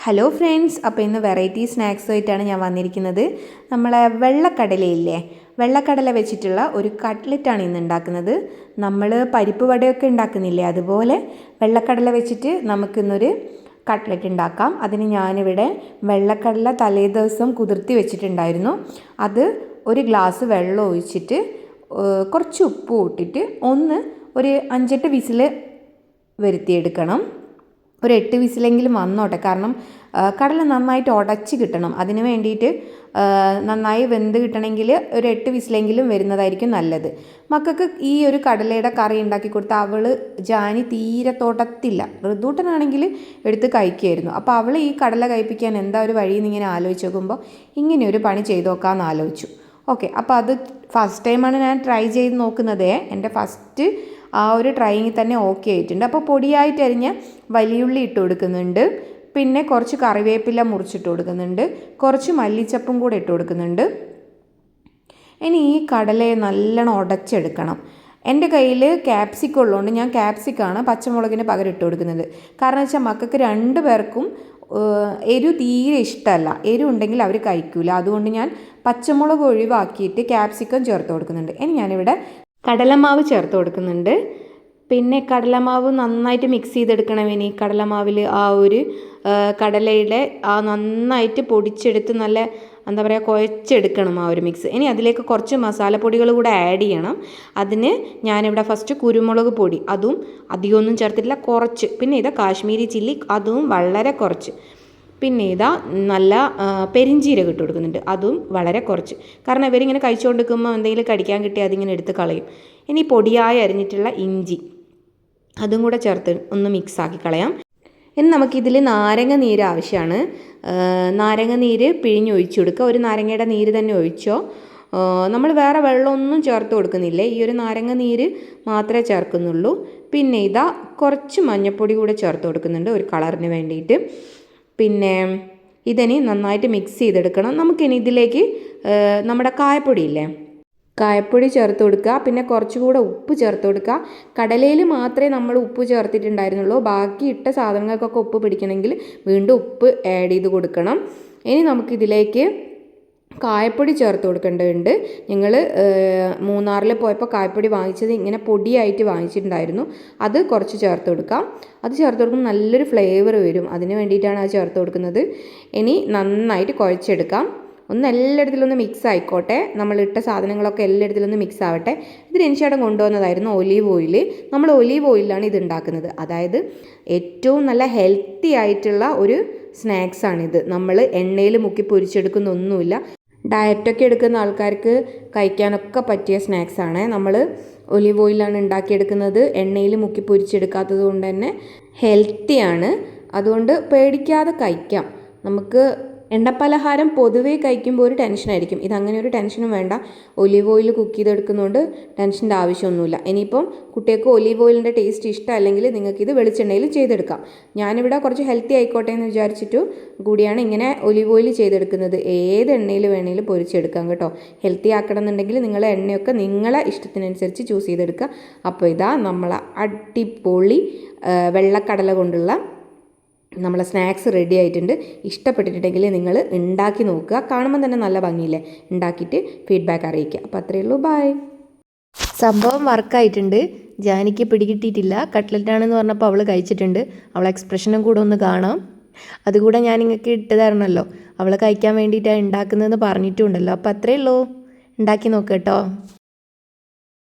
Hello friends, അപ്പോൾ ഇന്ന് variety സ്നാക്സുമായിട്ടാണ് ഞാൻ വന്നിരിക്കുന്നത്. നമ്മളെ വെള്ളക്കടലയില്ലേ, വെള്ളക്കടല വെച്ചിട്ടുള്ള ഒരു കട്ട്ലറ്റാണ് ഇന്ന് ഉണ്ടാക്കുന്നത്. നമ്മൾ പരിപ്പ് വടയൊക്കെ ഉണ്ടാക്കുന്നില്ലേ, അതുപോലെ വെള്ളക്കടല വെച്ചിട്ട് നമുക്കിന്നൊരു കട്ട്ലറ്റ് ഉണ്ടാക്കാം. അതിന് ഞാനിവിടെ വെള്ളക്കടല തലേ ദിവസം കുതിർത്തി വെച്ചിട്ടുണ്ടായിരുന്നു. അത് ഒരു ഗ്ലാസ് വെള്ളം ഒഴിച്ചിട്ട് കുറച്ച് ഉപ്പ് ഇട്ടിട്ട് ഒരു 5-8 വിസിൽ വരുത്തിയെടുക്കണം. ഒരു 8 വിസിലെങ്കിലും വന്നോട്ടെ, കാരണം കടല നന്നായിട്ട് ഉടച്ച് കിട്ടണം. അതിന് വേണ്ടിയിട്ട് നന്നായി വെന്ത് കിട്ടണമെങ്കിൽ ഒരു 8 വിസിലെങ്കിലും വരുന്നതായിരിക്കും നല്ലത്. മക്കൾക്ക് ഈ ഒരു കടലയുടെ കറി ഉണ്ടാക്കി കൊടുത്താൽ ജാനി തീരെ തൊടത്തില്ല. ഋതുട്ടനാണെങ്കിൽ എടുത്ത് കഴിക്കുമായിരുന്നു. അപ്പോൾ അവൾ ഈ കടല കഴിപ്പിക്കാൻ എന്താ ഒരു വഴിയെന്ന് ഇങ്ങനെ ആലോചിച്ച് നോക്കുമ്പോൾ ഇങ്ങനെ ഒരു പണി ചെയ്ത് നോക്കാമെന്ന് ആലോചിച്ചു. ഓക്കെ, അപ്പോൾ അത് ഫസ്റ്റ് ടൈമാണ് ഞാൻ ട്രൈ ചെയ്ത് നോക്കുന്നത്. എൻ്റെ ഫസ്റ്റ് ആ ഒരു ട്രൈയിങ്ങിൽ തന്നെ ഓക്കെ ആയിട്ടുണ്ട്. അപ്പോൾ പൊടിയായിട്ട് അരിഞ്ഞ വലിയുള്ളി ഇട്ട് കൊടുക്കുന്നുണ്ട്, പിന്നെ കുറച്ച് കറിവേപ്പില മുറിച്ചിട്ട് കൊടുക്കുന്നുണ്ട്, കുറച്ച് മല്ലിച്ചപ്പും കൂടെ ഇട്ട് കൊടുക്കുന്നുണ്ട്. ഇനി ഈ കടലയെ നല്ലോണം ഉടച്ചെടുക്കണം. എൻ്റെ കയ്യിൽ ക്യാപ്സിക്കം ഉള്ളതുകൊണ്ട് ഞാൻ ക്യാപ്സിക്കാണ് പച്ചമുളകിന് പകരം ഇട്ട് കൊടുക്കുന്നത്. കാരണം വെച്ചാൽ മക്കൾക്ക് 2 പേർക്കും എരിവ് തീരെ ഇഷ്ടമല്ല. എരിവ് ഉണ്ടെങ്കിൽ അവർ കഴിക്കില്ല. അതുകൊണ്ട് ഞാൻ പച്ചമുളക് ഒഴിവാക്കിയിട്ട് ക്യാപ്സിക്കം ചേർത്ത് കൊടുക്കുന്നുണ്ട്. ഇനി ഞാനിവിടെ കടലമാവ് ചേർത്ത് കൊടുക്കുന്നുണ്ട്. പിന്നെ കടലമാവ് നന്നായിട്ട് മിക്സ് ചെയ്തെടുക്കണം. ഇനി കടലമാവിൽ ആ ഒരു കടലയുടെ നന്നായിട്ട് പൊടിച്ചെടുത്ത് നല്ല എന്താ പറയുക കുഴച്ചെടുക്കണം ആ ഒരു മിക്സ്. ഇനി അതിലേക്ക് കുറച്ച് മസാലപ്പൊടികൾ കൂടെ ആഡ് ചെയ്യണം. അതിന് ഞാനിവിടെ ഫസ്റ്റ് കുരുമുളക് പൊടി, അതും അധികമൊന്നും ചേർത്തിട്ടില്ല, കുറച്ച്. പിന്നെ ഇതാ കാശ്മീരി ചില്ലി, അതും വളരെ കുറച്ച്. പിന്നെ ഇതാ നല്ല പെരിഞ്ചീരകം ഇട്ട് കൊടുക്കുന്നുണ്ട്, അതും വളരെ കുറച്ച്. കാരണം ഇവരിങ്ങനെ കഴിച്ചുകൊണ്ടിരിക്കുമ്പോൾ എന്തെങ്കിലും കടിക്കാൻ കിട്ടിയാൽ അതിങ്ങനെ എടുത്ത് കളയും. ഇനി പൊടിയായി അരിഞ്ഞിട്ടുള്ള ഇഞ്ചി, അതും കൂടെ ചേർത്ത് ഒന്ന് മിക്സാക്കി കളയാം. ഇനി നമുക്കിതിൽ നാരങ്ങ നീര് ആവശ്യമാണ്. നാരങ്ങ നീര് പിഴിഞ്ഞൊഴിച്ചു കൊടുക്കുക. ഒരു നാരങ്ങയുടെ നീര് തന്നെ ഒഴിച്ചോ. നമ്മൾ വേറെ വെള്ളമൊന്നും ചേർത്ത് കൊടുക്കുന്നില്ലേ, ഈ ഒരു നാരങ്ങ നീര് മാത്രമേ ചേർക്കുന്നുള്ളൂ. പിന്നെ ഇതാ കുറച്ച് മഞ്ഞൾപ്പൊടി കൂടെ ചേർത്ത് കൊടുക്കുന്നുണ്ട് ഒരു കളറിന് വേണ്ടിയിട്ട്. പിന്നെ ഇതിനി നന്നായിട്ട് മിക്സ് ചെയ്തെടുക്കണം. നമുക്കിനി ഇതിലേക്ക് നമ്മുടെ കായപ്പൊടിയില്ലേ, കായപ്പൊടി ചേർത്ത് കൊടുക്കുക. പിന്നെ കുറച്ചുകൂടെ ഉപ്പ് ചേർത്ത് കൊടുക്കുക. കടലയിൽ മാത്രമേ നമ്മൾ ഉപ്പ് ചേർത്തിട്ടുണ്ടായിരുന്നുള്ളൂ. ബാക്കി ഇട്ട സാധനങ്ങൾക്കൊക്കെ ഉപ്പ് പിടിക്കണമെങ്കിൽ വീണ്ടും ഉപ്പ് ആഡ് ചെയ്ത് കൊടുക്കണം. ഇനി നമുക്കിതിലേക്ക് കായപ്പൊടി ചേർത്ത് കൊടുക്കേണ്ടതുണ്ട്. ഞങ്ങൾ മൂന്നാറിൽ പോയപ്പോൾ കായപ്പൊടി വാങ്ങിച്ചത് ഇങ്ങനെ പൊടിയായിട്ട് വാങ്ങിച്ചിട്ടുണ്ടായിരുന്നു. അത് കുറച്ച് ചേർത്ത് കൊടുക്കാം. അത് ചേർത്ത് കൊടുക്കുമ്പോൾ നല്ലൊരു ഫ്ലേവർ വരും. അതിന് വേണ്ടിയിട്ടാണ് അത് ചേർത്ത് കൊടുക്കുന്നത്. ഇനി നന്നായിട്ട് കുഴച്ചെടുക്കാം. എല്ലായിടത്തിലൊന്ന് മിക്സ് ആയിക്കോട്ടെ. നമ്മളിട്ട സാധനങ്ങളൊക്കെ എല്ലായിടത്തിലൊന്ന് മിക്സ് ആവട്ടെ. ഇതിന് എനിച്ചേട്ടൻ കൊണ്ടുവന്നതായിരുന്നു ഒലീവ് ഓയിൽ. നമ്മൾ ഒലീവ് ഓയിലാണ് ഇത് ഉണ്ടാക്കുന്നത്. അതായത് ഏറ്റവും നല്ല ഹെൽത്തി ആയിട്ടുള്ള ഒരു സ്നാക്സാണിത്. നമ്മൾ എണ്ണയിൽ മുക്കി പൊരിച്ചെടുക്കുന്നൊന്നുമില്ല. ഡയറ്റൊക്കെ എടുക്കുന്ന ആൾക്കാർക്ക് കഴിക്കാനൊക്കെ പറ്റിയ സ്നാക്സാണ്. നമ്മൾ ഒലിവ് ഓയിലാണ് ഉണ്ടാക്കിയെടുക്കുന്നത്. എണ്ണയിൽ മുക്കി പൊരിച്ചെടുക്കാത്തത് കൊണ്ട് തന്നെ ഹെൽത്തിയാണ്. അതുകൊണ്ട് പേടിക്കാതെ കഴിക്കാം. നമുക്ക് എണ്ണപ്പലഹാരം പൊതുവേ കഴിക്കുമ്പോൾ ഒരു ടെൻഷനായിരിക്കും. ഇതങ്ങനെ ഒരു ടെൻഷനും വേണ്ട. ഒലിവ് ഓയിൽ കുക്ക് ചെയ്തെടുക്കുന്നതുകൊണ്ട് ടെൻഷൻ്റെ ആവശ്യമൊന്നുമില്ല. ഇനിയിപ്പം കുട്ടികൾക്ക് ഒലിവ് ഓയിലിൻ്റെ ടേസ്റ്റ് ഇഷ്ടമല്ലെങ്കിൽ നിങ്ങൾക്കിത് വെളിച്ചെണ്ണയിൽ ചെയ്തെടുക്കാം. ഞാനിവിടെ കുറച്ച് ഹെൽത്തി ആയിക്കോട്ടെ എന്ന് വിചാരിച്ചിട്ട് കൂടിയാണ് ഇങ്ങനെ ഒലിവ് ഓയിൽ ചെയ്തെടുക്കുന്നത്. ഏത് എണ്ണയിൽ വേണമെങ്കിലും പൊരിച്ചെടുക്കാം കേട്ടോ. ഹെൽത്തി ആക്കണം എന്നുണ്ടെങ്കിൽ നിങ്ങളെ എണ്ണയൊക്കെ നിങ്ങളെ ഇഷ്ടത്തിനനുസരിച്ച് ചൂസ് ചെയ്തെടുക്കുക. അപ്പോൾ ഇതാ നമ്മളെ അടിപൊളി വെള്ളക്കടല കൊണ്ടുള്ള നമ്മളെ സ്നാക്സ് റെഡി ആയിട്ടുണ്ട്. ഇഷ്ടപ്പെട്ടിട്ടുണ്ടെങ്കിൽ നിങ്ങൾ ഉണ്ടാക്കി നോക്കുക. കാണുമ്പോൾ തന്നെ നല്ല ഭംഗിയില്ലേ. ഉണ്ടാക്കിയിട്ട് ഫീഡ്ബാക്ക് അറിയിക്കുക. അപ്പോൾ അത്രയേ ഉള്ളൂ. ബൈ. സംഭവം വർക്കായിട്ടുണ്ട്. ജാനിക്ക് പിടികിട്ടിയിട്ടില്ല. കട്ട്ലറ്റാണെന്ന് പറഞ്ഞപ്പോൾ അവൾ കഴിച്ചിട്ടുണ്ട്. അവളെ എക്സ്പ്രഷനും കൂടെ ഒന്ന് കാണാം. അതുകൂടെ ഞാൻ നിങ്ങൾക്ക് ഇട്ട് തരണമല്ലോ. അവൾ കഴിക്കാൻ വേണ്ടിയിട്ടാണ് ഉണ്ടാക്കുന്നതെന്ന് പറഞ്ഞിട്ടുണ്ടല്ലോ. അപ്പോൾ അത്രയേ ഉള്ളൂ. ഉണ്ടാക്കി നോക്കുക കേട്ടോ.